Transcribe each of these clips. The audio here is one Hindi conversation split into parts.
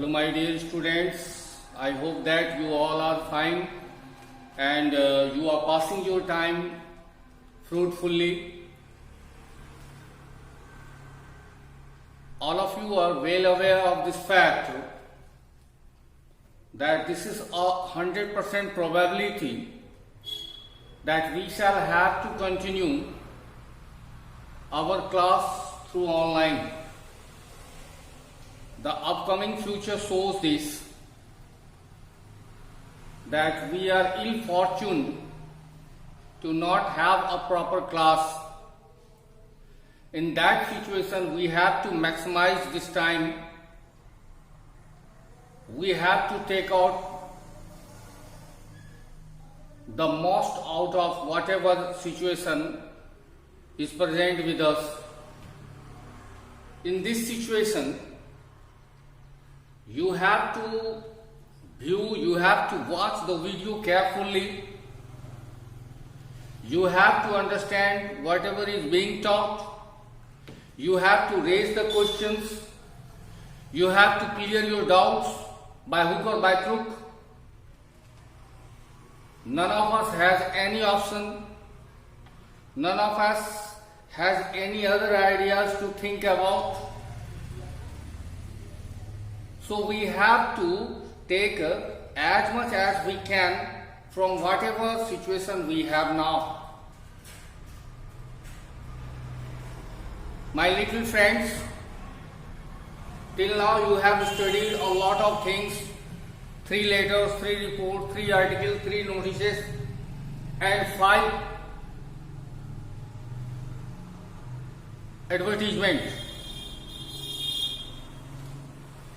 Hello my dear students, I hope that you all are fine and you are passing your time fruitfully. All of you are well aware of this fact that this is a 100% probability that we shall have to continue our class through online. The upcoming future shows this, that we are ill-fortunate to not have a proper class. In that situation, we have to maximize this time. We have to take out the most out of whatever situation is present with us. In this situation, you have to view, you have to watch the video carefully. You have to understand whatever is being taught. You have to raise the questions. You have to clear your doubts by hook or by crook. None of us has any option. None of us has any other ideas to think about. So we have to take as much as we can from whatever situation we have now. My little friends, till now you have studied a lot of things, 3 letters, 3 reports, 3 articles, 3 notices and 5 advertisements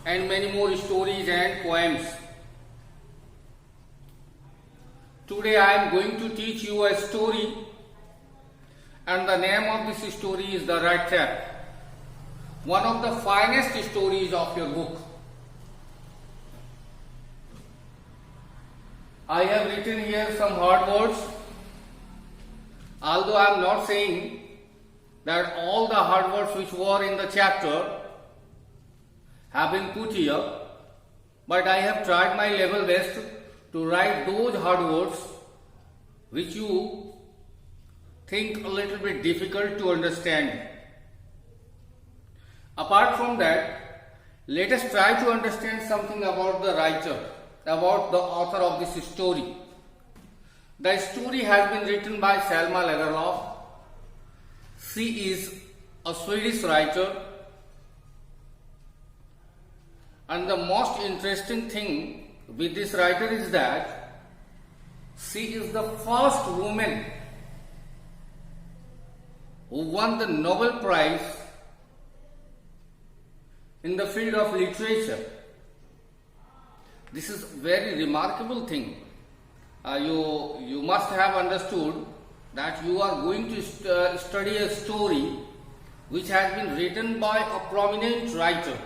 and many more stories and poems. Today I am going to teach you a story, and the name of this story is The Rat Trap, one of the finest stories of your book. I have written here some hard words, although I am not saying that all the hard words which were in the chapter have been put here, but I have tried my level best to write those hard words which you think a little bit difficult to understand. Apart from that, let us try to understand something about the writer, about the author of this story. The story has been written by Selma Lagerlöf. She is a Swedish writer. And the most interesting thing with this writer is that she is the first woman who won the Nobel Prize in the field of literature. This is a very remarkable thing. You must have understood that you are going to study a story which has been written by a prominent writer,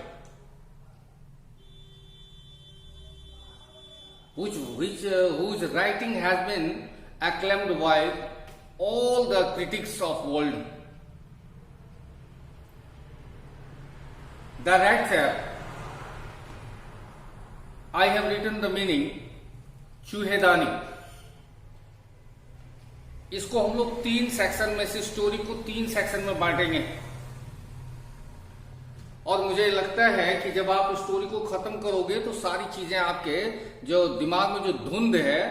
whose writing has been acclaimed by all the critics of the world. The Rat Trap. I have written the meaning, चूहेदानी. इसको हम लोग 3 सेक्शन में से, स्टोरी को 3 सेक्शन में बांटेंगे, और मुझे लगता है कि जब आप स्टोरी को खत्म करोगे तो सारी चीजें आपके जो दिमाग में जो धुंध है,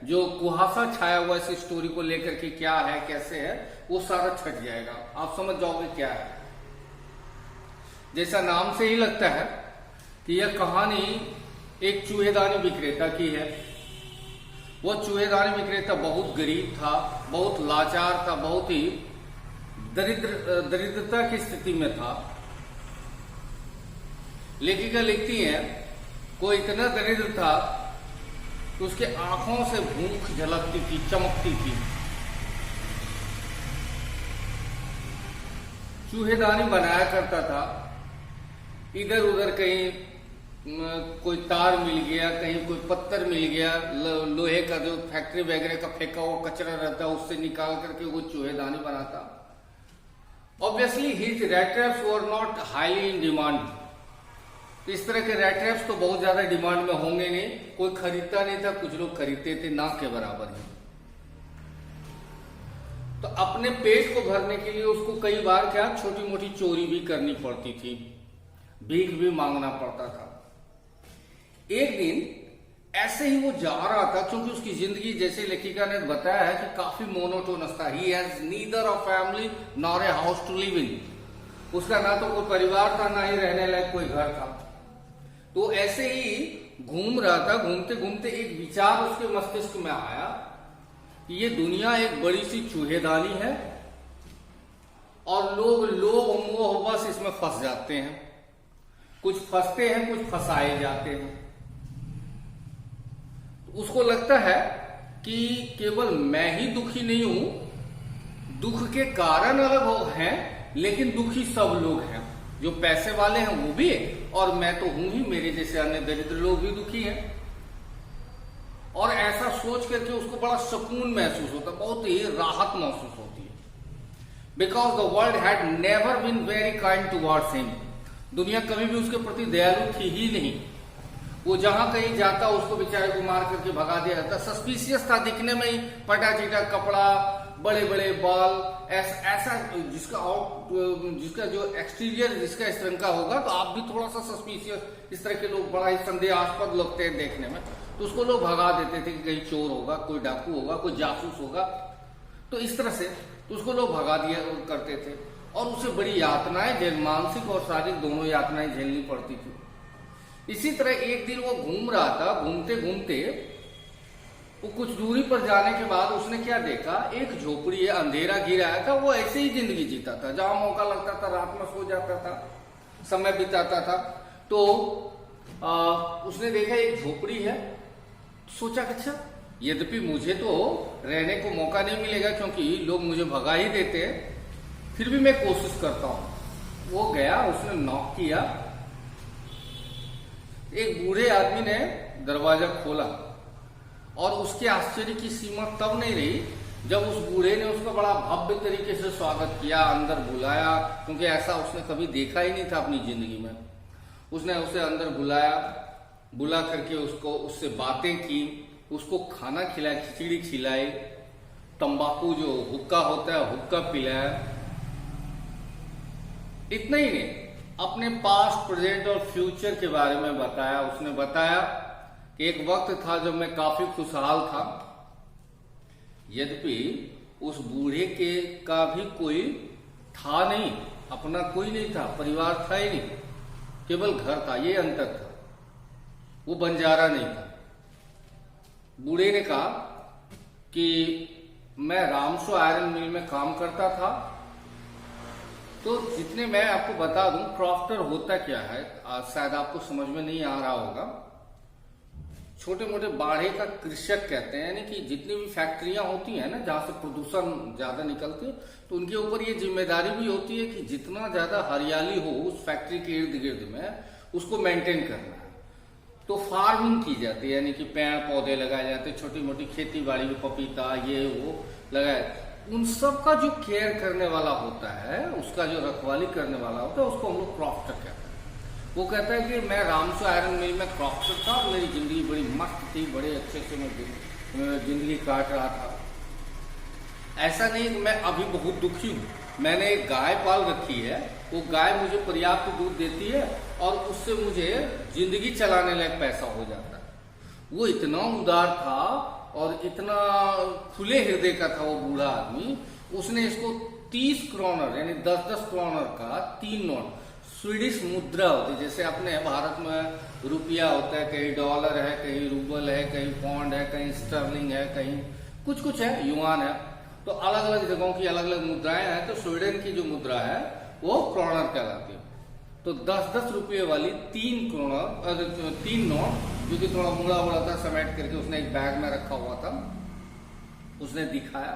जो कुहासा छाया हुआ इस स्टोरी को लेकर के क्या है, कैसे है, वो सारा छट जाएगा. आप समझ जाओगे क्या है. जैसा नाम से ही लगता है कि यह कहानी एक चूहेदानी विक्रेता की है. वो चूहेदानी विक्रेता बहुत गरीब था, बहुत लाचार था, बहुत ही दरिद्रता की स्थिति में था. लेखिका लिखती हैं, कोई इतना दरिद्र था कि उसके आंखों से भूख झलकती थी, चमकती थी. चूहेदानी बनाया करता था. इधर उधर कहीं कोई तार मिल गया, कहीं कोई पत्थर मिल गया, लोहे का जो फैक्ट्री वगैरह का फेंका हुआ कचरा रहता है उससे निकाल करके वो चूहेदानी बनाता. Obviously his rat traps were not highly in demand. तो इस तरह के रेट रैप्स तो बहुत ज्यादा डिमांड में होंगे नहीं, कोई खरीदता नहीं था, कुछ लोग खरीदते थे, ना के बराबर ही। तो अपने पेट को भरने के लिए उसको कई बार क्या छोटी मोटी चोरी भी करनी पड़ती थी, भीख भी मांगना पड़ता था। एक दिन ऐसे ही वो जा रहा था, क्योंकि उसकी जिंदगी जैसे लेखिका ने बताया है कि काफी मोनोटोनस था। He has neither a family nor a house to live in. उसका ना तो कोई परिवार था, ना ही रहने लायक कोई घर था। तो ऐसे ही घूम रहा था, घूमते घूमते एक विचार उसके मस्तिष्क में आया कि ये दुनिया एक बड़ी सी चूहेदानी है और लोग लोभ मोह बस इसमें फंस जाते हैं। कुछ फंसते हैं, कुछ फंसाए जाते हैं। तो उसको लगता है कि केवल मैं ही दुखी नहीं हूं, दुख के कारण अलग हैं, लेकिन दुखी सब लोग हैं। जो पैसे वाले हैं वो भी है, और मैं तो हूं ही, मेरे जैसे अन्य दरिद्र लोग भी दुखी हैं। और ऐसा सोच करके उसको बड़ा सुकून महसूस होता, बहुत ही राहत महसूस होती है। Because the world had never been very kind towards him. दुनिया कभी भी उसके प्रति दयालु थी ही नहीं। वो जहां कहीं जाता उसको बेचारे को मार करके भगा दिया जाता। सस्पिशियस था दिखने में ही, पटा चिटा कपड़ा, बड़े बड़े बाल, ऐसा जिसका जो एक्सटीरियर जिसका इस रंग का होगा तो आप भी थोड़ा सा सस्पिशियस, इस तरह के लोग बड़ा ही संदेहास्पद लगते हैं देखने में, तो उसको लोग भगा देते थे कि कहीं चोर होगा, कोई डाकू होगा, कोई जासूस होगा। तो इस तरह से तो उसको लोग भगा दिया करते थे, और उसे बड़ी यातनाएं, मानसिक और शारीरिक दोनों यातनाएं झेलनी पड़ती थी। इसी तरह एक दिन वो घूम रहा था, घूमते घूमते वो कुछ दूरी पर जाने के बाद उसने क्या देखा, एक झोपड़ी है, अंधेरा घिर आया था। वो ऐसे ही जिंदगी जीता था, जहां मौका लगता था रात में सो जाता था, समय बिताता था। तो उसने देखा एक झोपड़ी है, सोचा अच्छा यद्यपि मुझे तो रहने को मौका नहीं मिलेगा क्योंकि लोग मुझे भगा ही देते हैं, फिर भी मैं कोशिश करता हूं। वो गया, उसने नॉक किया, एक बूढ़े आदमी ने दरवाजा खोला, और उसके आश्चर्य की सीमा तब नहीं रही जब उस बूढ़े ने उसका बड़ा भव्य तरीके से स्वागत किया, अंदर बुलाया, क्योंकि ऐसा उसने कभी देखा ही नहीं था अपनी जिंदगी में। उसने उसे अंदर बुलाया, बुला करके उससे बातें की, उसको खाना खिलाया, खिचड़ी खिलाई, तंबाकू जो हुक्का होता है हुक्का पिलाया। इतना ही नहीं, अपने पास्ट, प्रेजेंट और फ्यूचर के बारे में बताया। उसने बताया कि एक वक्त था जब मैं काफी खुशहाल था, यद्यपि उस बूढ़े के का भी कोई था नहीं, अपना कोई नहीं था, परिवार था ही नहीं, केवल घर था, ये अंतर था। वो बंजारा नहीं था। बूढ़े ने कहा कि मैं रामसो आयरन मिल में काम करता था। तो जितने मैं आपको बता दूं, क्रॉफ्टर होता क्या है, शायद आपको समझ में नहीं आ रहा होगा। छोटे मोटे बाढ़े का कृषक कहते हैं, यानी कि जितनी भी फैक्ट्रियां होती हैं ना जहां से प्रदूषण ज्यादा निकलते हैं, तो उनके ऊपर ये जिम्मेदारी भी होती है कि जितना ज्यादा हरियाली हो उस फैक्ट्री के इर्द गिर्द में, उसको मेंटेन करना है। तो फार्मिंग की जाती है, यानी कि पेड़ पौधे लगाए जाते हैं, छोटी मोटी खेती बाड़ी में पपीता ये वो लगाए। उन सब का जो केयर करने वाला होता है, उसका जो रखवाली करने वाला होता है, उसको हम लोग क्रॉफ्टर कहते हैं। वो कहता है कि मैं रामसो आयरन मिल में क्रॉफ्टर था, मेरी जिंदगी बड़ी मस्त थी, बड़े अच्छे से मैं जिंदगी काट रहा था। ऐसा नहीं कि मैं अभी बहुत दुखी हूँ। मैंने एक गाय पाल रखी है, वो गाय मुझे पर्याप्त दूध देती है और उससे मुझे जिंदगी चलाने लायक पैसा हो जाता है। वो इतना उदार था और इतना खुले हृदय का था वो बूढ़ा आदमी। उसने इसको 30 क्रोनर यानी 10-10 क्रोनर का 3 नोट, स्वीडिश मुद्रा होती है, जैसे अपने भारत में रुपया होता है, कहीं डॉलर है, कहीं रूबल है, कहीं पौंड है, कहीं स्टर्लिंग है, कहीं कुछ कुछ है, युआन है। तो अलग अलग जगहों की अलग अलग मुद्राएं हैं। तो स्वीडन की जो मुद्रा है वो क्रोनर कहलाती है। तो 10-10 रुपये वाली 3 नोट, जो कि थोड़ा मुड़ा मुड़ा था, समेट करके उसने एक बैग में रखा हुआ था, उसने दिखाया।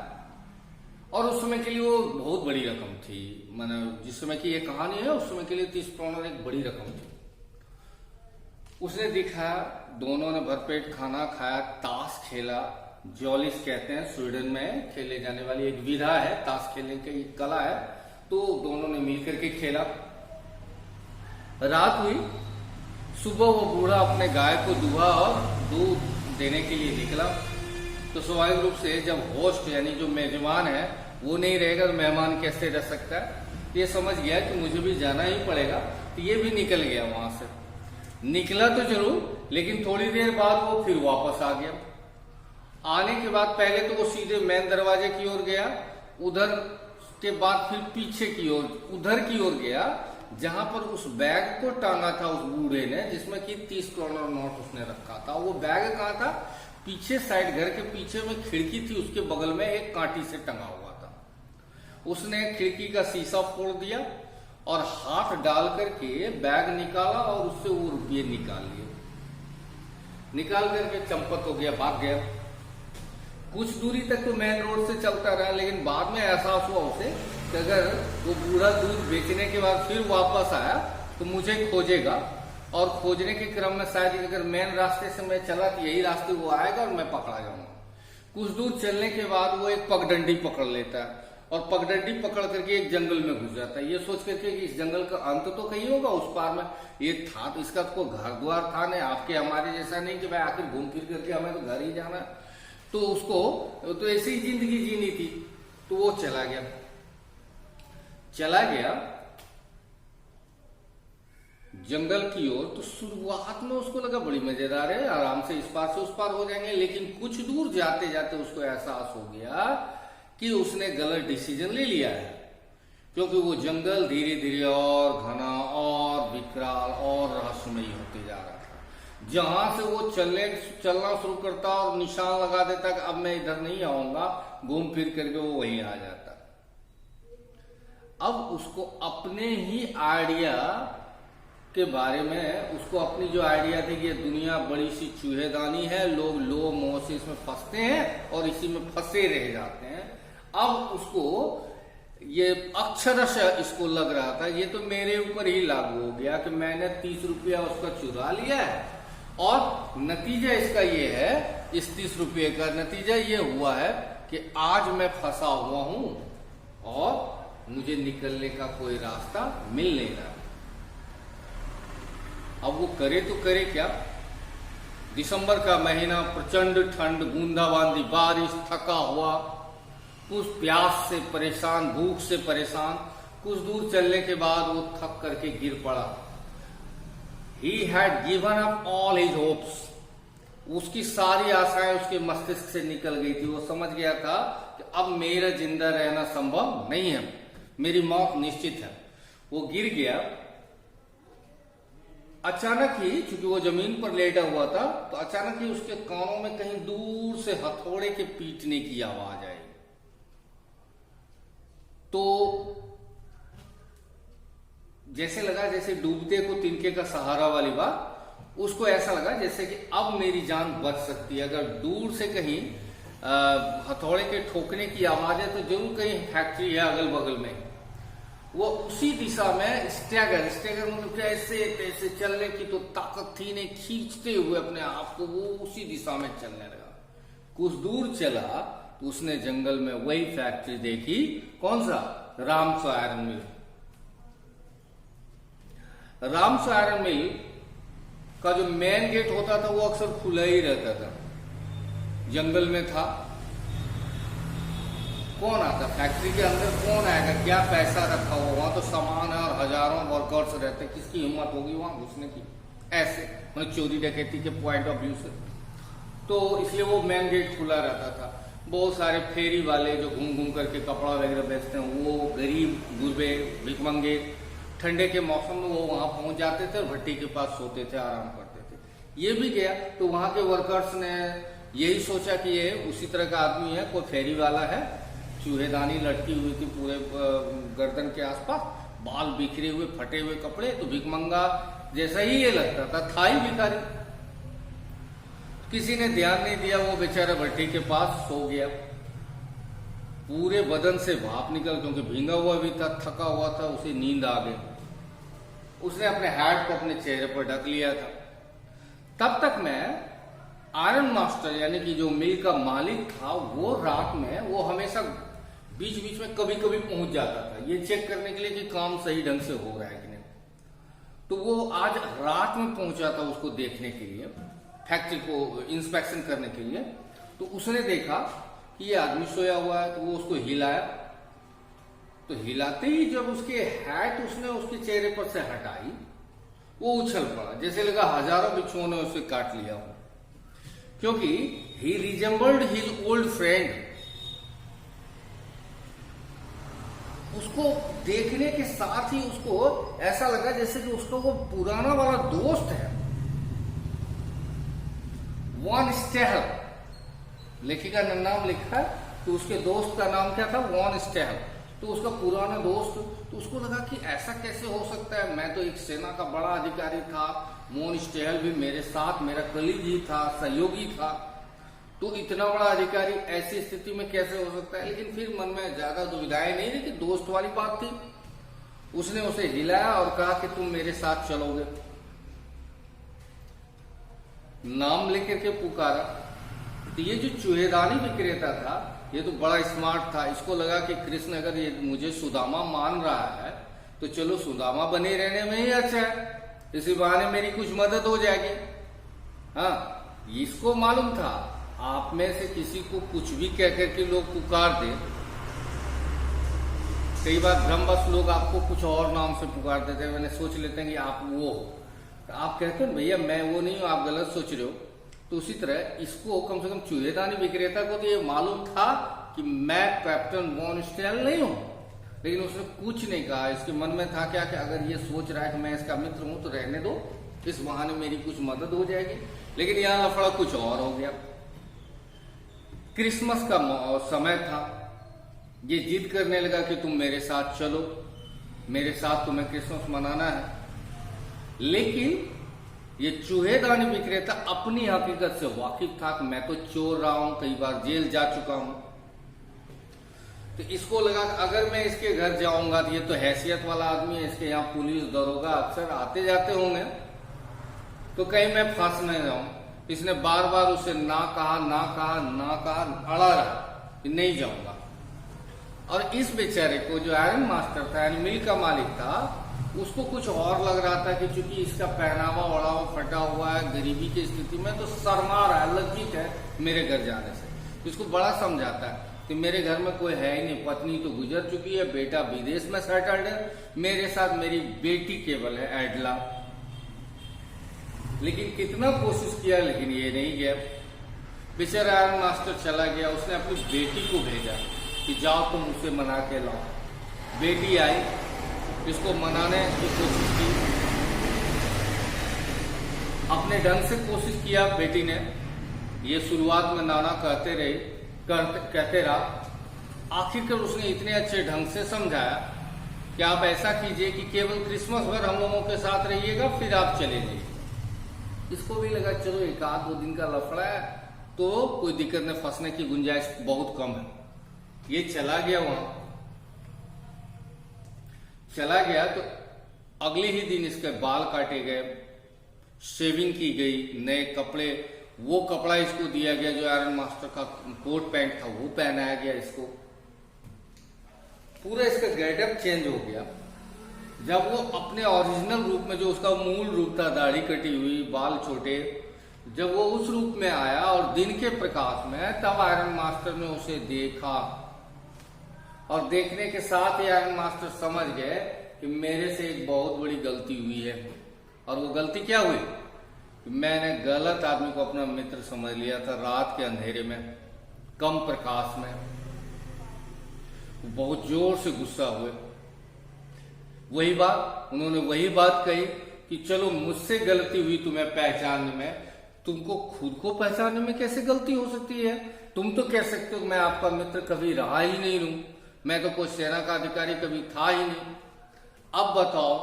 और उस समय के लिए वो बहुत बड़ी रकम थी, मैंने जिस समय की ये कहानी है उस समय के लिए 30 क्रोनर एक बड़ी रकम थी। उसने दिखाया, दोनों ने भरपेट खाना खाया, ताश खेला। जॉलिस कहते हैं स्वीडन में खेले जाने वाली एक विधा है, ताश खेलने की एक कला है। तो दोनों ने मिलकर के खेला। रात हुई सुबह वो बूढ़ा अपने गाय को दुहा और दूध देने के लिए निकला। तो स्वाभाविक रूप से जब होस्ट यानी जो मेजबान है वो नहीं रहेगा तो मेहमान कैसे रह सकता है। ये समझ गया कि मुझे भी जाना ही पड़ेगा, तो ये भी निकल गया वहां से। निकला तो जरूर, लेकिन थोड़ी देर बाद वो फिर वापस आ गया। आने के बाद पहले तो वो सीधे मेन दरवाजे की ओर गया, उधर के बाद फिर पीछे की ओर उधर की ओर गया जहां पर उस बैग को टांगा था उस बूढ़े ने, जिसमें कि 30 करोड़ नोट उसने रखा था। वो बैग कहाँ था? पीछे साइड, घर के पीछे में खिड़की थी, उसके बगल में एक कांटी से टंगा हुआ था। उसने खिड़की का शीशा फोड़ दिया और हाथ डाल करके बैग निकाला और उससे वो रुपये निकाल लिए। निकाल करके चंपत हो गया, भाग गया। कुछ दूरी तक तो मेन रोड से चलता रहा, लेकिन बाद में एहसास हुआ उसे कि अगर वो बूढ़ा दूध बेचने के बाद फिर वापस आया तो मुझे खोजेगा, और खोजने के क्रम में शायद अगर मेन रास्ते से मैं चला तो यही रास्ते वो आएगा और मैं पकड़ा जाऊंगा। कुछ दूर चलने के बाद वो एक पगडंडी पकड़ लेता है और पगडंडी पकड़ करके एक जंगल में घुस जाता है, ये सोच करके कि इस जंगल का अंत तो कहीं होगा उस पार में। ये था तो इसका तो घर द्वार था नहीं, आपके हमारे जैसा नहीं कि भाई आखिर घूम फिर करके हमें तो घर ही जाना है। तो उसको तो ऐसी ही जिंदगी जीनी थी। तो वो चला गया जंगल की ओर। तो शुरुआत में उसको लगा बड़ी मजेदार है, आराम से इस पार से उस पार हो जाएंगे। लेकिन कुछ दूर जाते जाते उसको एहसास हो गया कि उसने गलत डिसीजन ले लिया है, क्योंकि वो जंगल धीरे धीरे और घना और विकराल और रहस्यमयी होते जा रहा था। जहां से वो चलना शुरू करता और निशान लगा देता कि अब मैं इधर नहीं आऊंगा, घूम फिर करके वो वहीं आ जाता। अब उसको अपने ही आइडिया के बारे में, उसको अपनी जो आइडिया थी कि ये दुनिया बड़ी सी चूहेदानी है, लोग लोभ मोह से इसमें फंसते हैं और इसी में फंसे रह जाते हैं। अब उसको ये अक्षरशः इसको लग रहा था ये तो मेरे ऊपर ही लागू हो गया कि मैंने 30 रुपया उसका चुरा लिया है, और नतीजा इसका ये है, इस 30 रुपये का नतीजा ये हुआ है कि आज मैं फंसा हुआ हूं और मुझे निकलने का कोई रास्ता मिल नहीं रहा। अब वो करे तो करे क्या? दिसंबर का महीना, प्रचंड ठंड, बूंदाबांदी बारिश, थका हुआ, कुछ प्यास से परेशान, भूख से परेशान। कुछ दूर चलने के बाद वो थक करके गिर पड़ा। He had given up all his hopes. उसकी सारी आशाएं उसके मस्तिष्क से निकल गई थी। वो समझ गया था कि अब मेरा जिंदा रहना संभव नहीं है, मेरी मौत निश्चित है। वो गिर गया। अचानक ही, चूंकि वो जमीन पर लेटा हुआ था, तो अचानक ही उसके कानों में कहीं दूर से हथौड़े के पीटने की आवाज आई। तो जैसे लगा जैसे डूबते को तिनके का सहारा वाली बात, उसको ऐसा लगा जैसे कि अब मेरी जान बच सकती है। अगर दूर से कहीं हथौड़े के ठोकने की आवाज है तो जरूर कहीं फैक्ट्री है अगल बगल में। वो उसी दिशा में स्टैगर मतलब कैसे तैसे चलने की तो ताकत थी नहीं, खींचते हुए अपने आप को वो उसी दिशा में चलने लगा। कुछ दूर चला तो उसने जंगल में वही फैक्ट्री देखी। कौन सा? रामसो आयरन मिल। रामसो आयरन मिल का जो मेन गेट होता था वो अक्सर खुला ही रहता था। जंगल में था, कौन आता फैक्ट्री के अंदर? कौन आएगा? क्या पैसा रखा हुआ वहां? तो सामान है और हजारों वर्कर्स रहते, किसकी हिम्मत होगी वहां घुसने की? ऐसे मतलब चोरी डकैती के पॉइंट ऑफ व्यू से। तो इसलिए वो मेन गेट खुला रहता था। बहुत सारे फेरी वाले जो घूम घूम करके कपड़ा वगैरह बेचते हैं, वो गरीब गुरबे भिखमंगे ठंडे के मौसम में वो वहां पहुंच जाते थे और भट्टी के पास सोते थे, आराम करते थे। ये भी गया तो वहां के वर्कर्स ने यही सोचा कि ये उसी तरह का आदमी है, कोई फेरी वाला है। चूहेदानी लटकी हुई थी पूरे गर्दन के आसपास, बाल बिखरे हुए, फटे हुए कपड़े, तो भिखमंगा जैसा ही ये लगता था ही भिखारी। किसी ने ध्यान नहीं दिया, वो बेचारा भट्टी के पास सो गया। पूरे बदन से भाप निकल, क्योंकि भींगा हुआ भी था, थका हुआ था, उसे नींद आ गई। उसने अपने हैट को अपने चेहरे पर ढक लिया था। तब तक मैं आयरन मास्टर यानी कि जो मिल का मालिक था, वो रात में वो हमेशा बीच बीच में कभी कभी पहुंच जाता था ये चेक करने के लिए कि काम सही ढंग से हो रहा है कि नहीं। तो वो आज रात में पहुंचा था उसको देखने के लिए, फैक्ट्री को इंस्पेक्शन करने के लिए। तो उसने देखा कि ये आदमी सोया हुआ है, तो वो उसको हिलाया। तो हिलाते ही जब उसके हैट उसने उसके चेहरे पर से हटाई, वो उछल पड़ा, जैसे लगा हजारों बिच्छुओं ने उसे काट लिया हो, क्योंकि ही रिजेंबल्ड हिज ओल्ड फ्रेंड। उसको देखने के साथ ही उसको ऐसा लगा जैसे कि उसका वो पुराना वाला दोस्त है, वॉन स्टेहल। लेखिका ने नाम लिखा है, तो उसके दोस्त का नाम क्या था? Von Stahl. तो उसका पुराना दोस्त। तो उसको लगा कि ऐसा कैसे हो सकता है, मैं तो एक सेना का बड़ा अधिकारी था, वॉन स्टेहल भी मेरे साथ मेरा कलीग ही था, सहयोगी था, तो इतना बड़ा अधिकारी ऐसी स्थिति में कैसे हो सकता है। लेकिन फिर मन में ज्यादा दुविधाएं नहीं रही कि दोस्त वाली बात थी। उसने उसे हिलाया और कहा कि तुम मेरे साथ चलोगे। नाम लेकर के पुकारा। तो ये जो चूहेदानी विक्रेता था, ये तो बड़ा स्मार्ट था। इसको लगा कि कृष्ण अगर ये मुझे सुदामा मान रहा है, तो चलो सुदामा बने रहने में ही अच्छा है, इसी बहाने मेरी कुछ मदद हो जाएगी। हाँ, इसको मालूम था आप में से किसी को कुछ भी कह करके लोग पुकार दे। कई बार भ्रमवश लोग आपको कुछ और नाम से पुकार देते हैं, मैंने सोच लेते हैं कि आप वो हो, तो आप कहते हैं भैया मैं वो नहीं हूं, आप गलत सोच रहे हो। तो उसी तरह इसको कम से कम चूहेदानी विक्रेता को तो ये मालूम था कि मैं कैप्टन वॉन स्टेहल नहीं हूं, लेकिन उसने कुछ नहीं कहा। इसके मन में था क्या कि अगर ये सोच रहा है कि मैं इसका मित्र हूं तो रहने दो, इस बहाने मेरी कुछ मदद हो जाएगी। लेकिन यहां लफड़ा कुछ और हो गया। क्रिसमस का समय था, ये जिद करने लगा कि तुम मेरे साथ चलो, मेरे साथ तुम्हें क्रिसमस मनाना है। लेकिन ये चूहेदानी विक्रेता अपनी हकीकत से वाकिफ था कि मैं तो चोर रहा हूं, कई बार जेल जा चुका हूं। तो इसको लगा कि अगर मैं इसके घर जाऊंगा तो ये तो हैसियत वाला आदमी है, इसके यहाँ पुलिस दरोगा अक्सर आते जाते होंगे, तो कहीं मैं फंस नहीं जाऊं। इसने बार बार उसे ना कहा ना कहा ना कहा, अड़ा रहा कि नहीं जाऊंगा। और इस बेचारे को जो आयरन मास्टर था, यानी मिल का मालिक था, उसको कुछ और लग रहा था कि चूंकि इसका पहनावा ओढ़ावा फटा हुआ है, गरीबी की स्थिति में, तो शर्मा रहा है, लज्जित है मेरे घर जाने से। इसको बड़ा समझाता है कि मेरे घर में कोई है ही नहीं, पत्नी तो गुजर चुकी है, बेटा विदेश में सेटल्ड है, मेरे साथ मेरी बेटी केवल है एडला। लेकिन कितना कोशिश किया, लेकिन ये नहीं गया। बेचारा आयरन मास्टर चला गया। उसने अपनी बेटी को भेजा कि जाओ तुम उसे मना के लाओ। बेटी आई, इसको मनाने की कोशिश की, अपने ढंग से कोशिश किया बेटी ने। ये शुरुआत में नाना कहते रहा। आखिरकार उसने इतने अच्छे ढंग से समझाया कि आप ऐसा कीजिए कि केवल क्रिसमस भर हम लोगों के साथ रहिएगा, फिर आप चले जाइए। इसको भी लगा चलो एक आध दो दिन का लफड़ा है तो कोई दिक्कत नहीं, फंसने की गुंजाइश बहुत कम है। ये चला गया वहां। चला गया तो अगले ही दिन इसके बाल काटे गए, शेविंग की गई, नए कपड़े, वो कपड़ा इसको दिया गया जो आयरन मास्टर का कोट पैंट था वो पहनाया गया इसको। पूरा इसका गेटअप चेंज हो गया। जब वो अपने ओरिजिनल रूप में, जो उसका मूल रूप था, दाढ़ी कटी हुई, बाल छोटे, जब वो उस रूप में आया और दिन के प्रकाश में, तब आयरन मास्टर ने उसे देखा। और देखने के साथ ही आयरन मास्टर समझ गए कि मेरे से एक बहुत बड़ी गलती हुई है। और वो गलती क्या हुई? मैंने गलत आदमी को अपना मित्र समझ लिया था। रात के अंधेरे में, कम प्रकाश में, बहुत जोर से गुस्सा हुए। उन्होंने वही बात कही कि चलो मुझसे गलती हुई तुम्हें पहचानने में, तुमको खुद को पहचानने में कैसे गलती हो सकती है? तुम तो कह सकते हो मैं आपका मित्र कभी रहा ही नहीं हूं, मैं तो कोई सेना का अधिकारी कभी था ही नहीं। अब बताओ,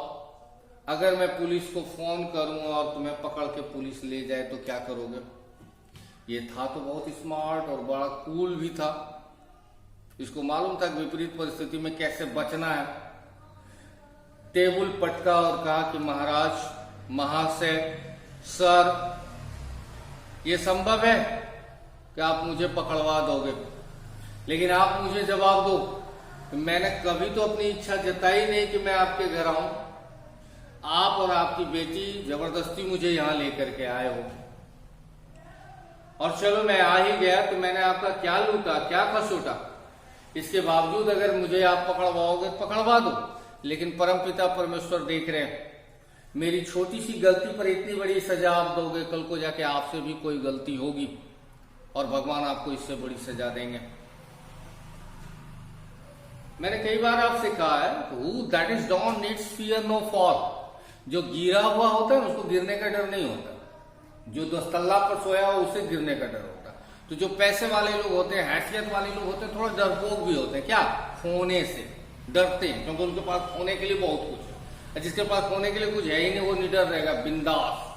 अगर मैं पुलिस को फोन करूं और तुम्हें पकड़ के पुलिस ले जाए तो क्या करोगे? ये था तो बहुत स्मार्ट और बड़ा कूल भी था। इसको मालूम था विपरीत परिस्थिति में कैसे बचना है। टेबल पटका और कहा कि महाराज, महाशय, सर, ये संभव है कि आप मुझे पकड़वा दोगे, लेकिन आप मुझे जवाब दो, मैंने कभी तो अपनी इच्छा जताई नहीं कि मैं आपके घर आऊं। आप और आपकी बेटी जबरदस्ती मुझे यहां लेकर के आए हो, और चलो मैं आ ही गया तो मैंने आपका क्या लूटा, क्या खसोटा। इसके बावजूद अगर मुझे आप पकड़वाओगे तो पकड़वा दो, लेकिन परमपिता परमेश्वर देख रहे हैं, मेरी छोटी सी गलती पर इतनी बड़ी सजा आप दोगे, कल को जाके आपसे भी कोई गलती होगी और भगवान आपको इससे बड़ी सजा देंगे। मैंने कई बार आपसे कहा है, who that is down needs fear no fall. जो गिरा हुआ होता है उसको गिरने का डर नहीं होता, जो 10 तल्ला पर सोया हो उसे गिरने का डर होता है। तो जो पैसे वाले लोग होते हैं, हैसियत वाले लोग होते हैं, थोड़ा डरपोक भी होते हैं। क्या? खोने से डरते हैं, क्योंकि उनके पास खोने के लिए बहुत कुछ है। जिसके पास खोने के लिए कुछ है ही नहीं, वो निडर रहेगा, बिंदास।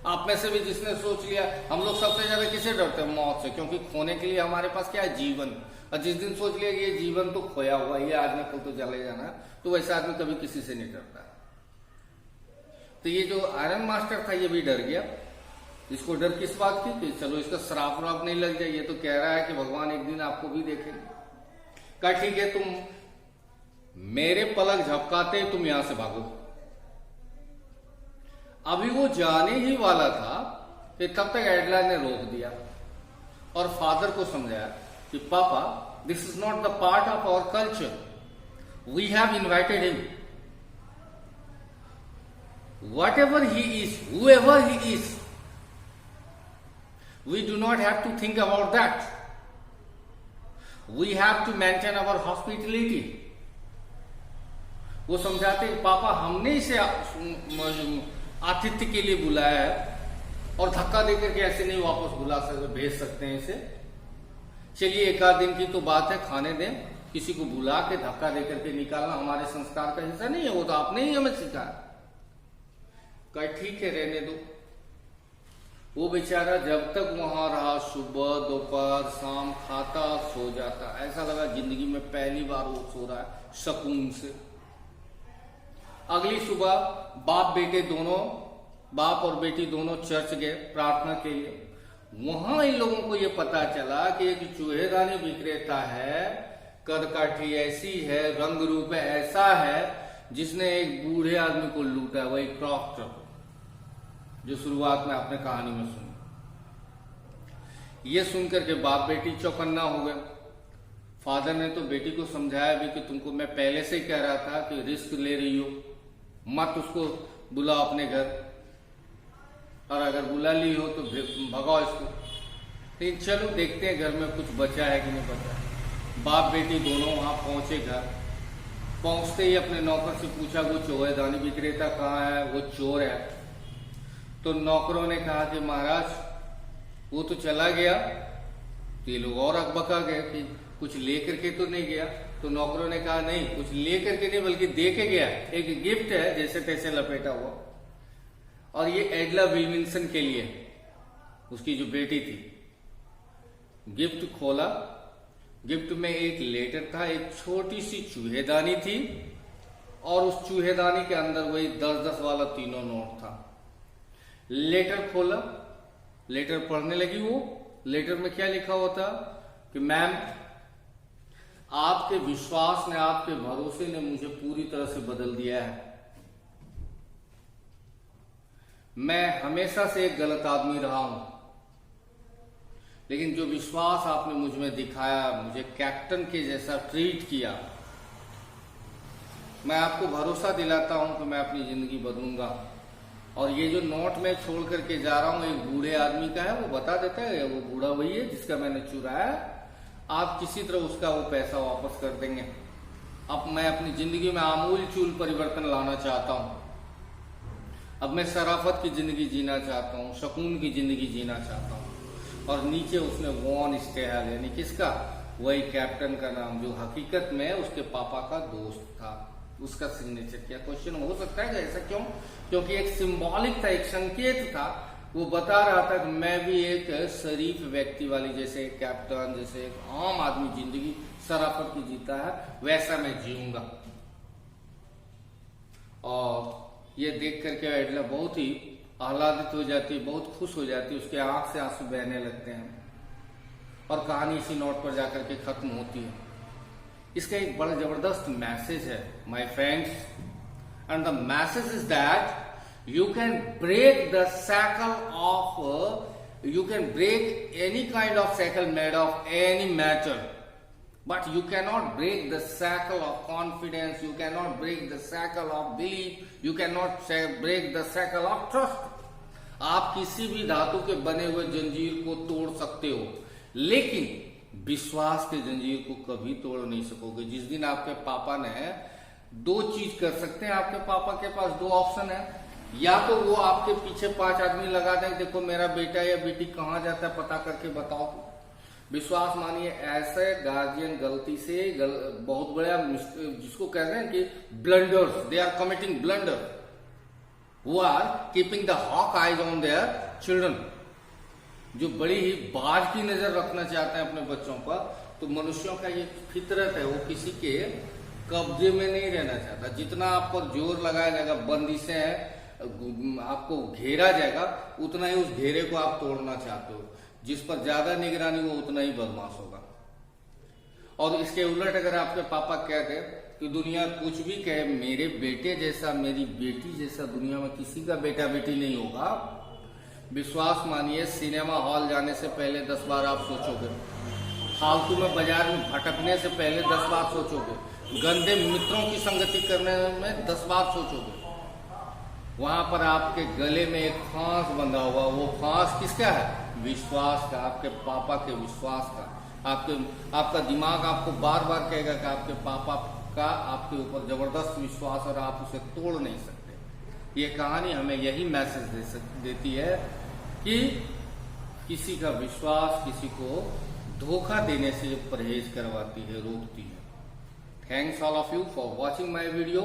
आप में से भी जिसने सोच लिया, हम लोग सबसे ज्यादा किसे डरते हैं? मौत से, क्योंकि खोने के लिए हमारे पास क्या है? जीवन। और जिस दिन सोच लिया कि ये जीवन तो खोया हुआ, ये आज में कल तो चले जाना, तो वैसा आदमी कभी किसी से नहीं डरता। तो ये जो आयरन मास्टर था ये भी डर गया। इसको डर किस बात की? कि चलो इसका श्राप व्राप नहीं लग जाए। ये तो कह रहा है कि भगवान एक दिन आपको भी देखेंगे। कहा ठीक है, तुम मेरे पलक झपकाते तुम यहां से भागो। अभी वो जाने ही वाला था कि तब तक एडला ने रोक दिया और फादर को समझाया कि पापा, this is not the part of our culture, we have invited him, whatever he is, whoever he is, we do not have to think about that. We have to maintain our hospitality. वो समझाते हैं पापा, हमने इसे आतिथ्य के लिए बुलाया है और धक्का देकर के ऐसे नहीं वापस बुला सकते, भेज सकते हैं इसे। चलिए एक आध दिन की तो बात है, खाने दें। किसी को बुला के धक्का देकर के निकालना हमारे संस्कार का हिस्सा नहीं है, वो तो आपने ही हमें सिखाया। कहा ठीक है, रहने दो। वो बेचारा जब तक वहां रहा, सुबह दोपहर शाम खाता सो जाता। ऐसा लगा जिंदगी में पहली बार वो सो रहा है सुकून से। अगली सुबह बाप बेटे दोनों, बाप और बेटी दोनों चर्च गए प्रार्थना के लिए। वहां इन लोगों को ये पता चला कि एक चूहेदानी विक्रेता है, कदकाठी ऐसी है, रंग रूप ऐसा है, जिसने एक बूढ़े आदमी को लूटा। वही प्रॉक्टर जो शुरुआत में आपने कहानी में सुनी। ये सुनकर के बाप बेटी चौकन्ना हो गए। फादर ने तो बेटी को समझाया भी कि तुमको मैं पहले से ही कह रहा था कि रिस्क ले रही हो, मत उसको बुलाओ अपने घर, और अगर बुला ली हो तो भगाओ इसको। लेकिन चलो देखते हैं घर में कुछ बचा है कि नहीं बचा। बाप बेटी दोनों वहां पहुंचे। घर पहुंचते ही अपने नौकर से पूछा वो चौहेदानी विक्रेता कहाँ है, वो चोर है। तो नौकरों ने कहा कि महाराज वो तो चला गया। तो ये लोग और अकबका गए कि कुछ लेकर के तो नहीं गया। तो नौकरों ने कहा नहीं, कुछ लेकर के नहीं बल्कि दे के गया, एक गिफ्ट है जैसे तैसे लपेटा हुआ। और ये एडला विल्मिंसन के लिए, उसकी जो बेटी थी। गिफ्ट खोला, गिफ्ट में एक लेटर था, एक छोटी सी चूहेदानी थी, और उस चूहेदानी के अंदर वही 10-10 वाला तीनों नोट था। लेटर खोला, लेटर पढ़ने लगी वो। लेटर में क्या लिखा हुआ था कि मैम, आपके विश्वास ने, आपके भरोसे ने मुझे पूरी तरह से बदल दिया है। मैं हमेशा से एक गलत आदमी रहा हूं, लेकिन जो विश्वास आपने मुझ में दिखाया, मुझे कैप्टन के जैसा ट्रीट किया, मैं आपको भरोसा दिलाता हूं कि मैं अपनी जिंदगी बदलूंगा। और ये जो नोट मैं छोड़ करके जा रहा हूं, एक बूढ़े आदमी का है, वो बता देता है वो बूढ़ा वही है जिसका मैंने चुराया। आप किसी तरह उसका वो पैसा वापस कर देंगे। अब मैं अपनी जिंदगी में आमूल चूल परिवर्तन लाना चाहता हूं। अब मैं शराफत की जिंदगी जीना चाहता हूं, सुकून की जिंदगी जीना चाहता हूं। और नीचे उसने वॉन स्टेहल, यानी किसका? वही कैप्टन का नाम, जो हकीकत में उसके पापा का दोस्त था, उसका सिग्नेचर किया। क्वेश्चन हो सकता है कि ऐसा क्यों? क्योंकि एक सिंबॉलिक था, एक संकेत था। वो बता रहा था कि मैं भी एक शरीफ व्यक्ति वाली, जैसे एक कैप्टन, जैसे एक आम आदमी जिंदगी शराफत की जीता है, वैसा मैं जीऊंगा। और ये देख करके एडला बहुत ही आह्लादित हो जाती, बहुत खुश हो जाती, उसके आंख से आंसू बहने लगते हैं। और कहानी इसी नोट पर जाकर के खत्म होती है। इसका एक बड़ा जबरदस्त मैसेज है my friends. and the message is that you can break the shackle of you can break any kind of shackle made of any matter, but you cannot break the shackle of confidence, you cannot break the shackle of belief, you cannot break the shackle of trust. आप किसी भी धातु के बने हुए जंजीर को तोड़ सकते हो, लेकिन विश्वास के जंजीर को कभी तोड़ नहीं सकोगे। जिस दिन आपके पापा ने दो चीज कर सकते हैं, आपके पापा के पास दो ऑप्शन है, या तो वो आपके पीछे 5 आदमी लगा दें, देखो मेरा बेटा या बेटी कहाँ जाता है पता करके बताओ। विश्वास मानिए ऐसे गार्जियन गलती से बहुत बड़ा जिसको कहते हैं कि blunders, they are committing blunder, who are keeping the hawk eyes on their children, जो बड़ी ही बाज की नजर रखना चाहते हैं अपने बच्चों पर। तो मनुष्यों का ये फितरत है, वो किसी के कब्जे में नहीं रहना चाहता। जितना आप पर जोर लगाया जाएगा, बंदिशें आपको घेरा जाएगा, उतना ही उस घेरे को आप तोड़ना चाहते हो। जिस पर ज्यादा निगरानी हो उतना ही बदमाश होगा। और इसके उलट अगर आपके पापा कहते कि दुनिया कुछ भी कहे, मेरे बेटे जैसा मेरी बेटी जैसा दुनिया में किसी का बेटा बेटी नहीं होगा, विश्वास मानिए सिनेमा हॉल जाने से पहले 10 बार आप सोचोगे, फालतू में बाजार में भटकने से पहले 10 बार सोचोगे, गंदे मित्रों की संगति करने में 10 बार सोचोगे। वहां पर आपके गले में एक फांस बंधा हुआ, वो फांस किसका है? विश्वास का, आपके पापा के विश्वास का। आपका दिमाग आपको बार बार कहेगा कि आपके पापा का आपके ऊपर जबरदस्त विश्वास और आप उसे तोड़ नहीं सकते। ये कहानी हमें यही मैसेज देती है कि किसी का विश्वास किसी को धोखा देने से परहेज करवाती है, रोकती है। Thanks all of you for watching my video.